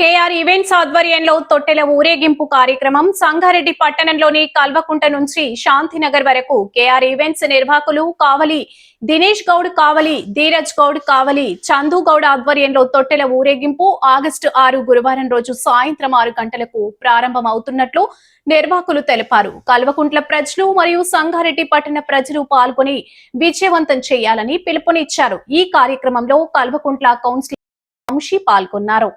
KR events ఆధ్వర్యంలో తొట్టెల ఊరేగింపు కార్యక్రమం సంగారెడ్డి పట్టణంలోని కల్వకుంట నుంచి శాంతినగర్ వరకు కేఆర్ ఈవెంట్స్ నిర్వాహకులు కావలి దినేష్ గౌడ్ కావలి, ధీరజ్ గౌడ్ కావలి, చందు గౌడ్ ఆధ్వర్యంలో తొట్టెల ఊరేగింపు ఆగస్టు 6 గురువారం రోజు సాయంత్రం 6 గంటలకు ప్రారంభమవుతున్నట్లు నిర్వాహకులు తెలిపారు. కల్వకుంట్ల ప్రజలు మరియు సంగారెడ్డి పట్టణ ప్రజలు పాల్గొని విజయవంతం చేయాలని పిలుపునిచ్చారు. ఈ కార్యక్రమంలో కల్వకుంట్ల కౌన్సిలర్ వంశీ పాల్గొన్నారు.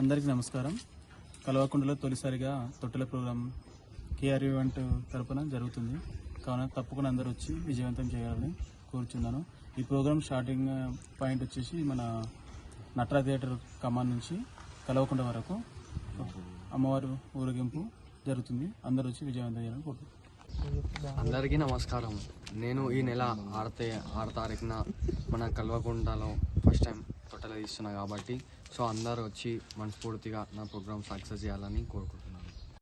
అందరికీ నమస్కారం. కల్వకుంటలో తొలిసారిగా తొట్టెల ప్రోగ్రాం కేఆర్ ఈవెంట్ తరపున జరుగుతుంది. కావున తప్పకుండా అందరూ వచ్చి విజయవంతం చేయాలని కోరుచున్నాను. ఈ ప్రోగ్రాం స్టార్టింగ్ పాయింట్ వచ్చేసి మన నట్రా థియేటర్ కమాన్ నుంచి కల్వకుంట వరకు అమ్మవారు ఊరేగింపు జరుగుతుంది. అందరూ వచ్చి విజయవంతం చేయాలని కోరుతున్నాను. అందరికీ నమస్కారం. నేను ఈ నెల 6 తారీఖున మన కల్వకుంటలో ఫస్ట్ టైం తొట్టెల తీస్తున్నా కాబట్టి అందరూ వచ్చి మనస్ఫూర్తిగా నా ప్రోగ్రామ్ సక్సెస్ చేయాలని కోరుకుంటున్నాను.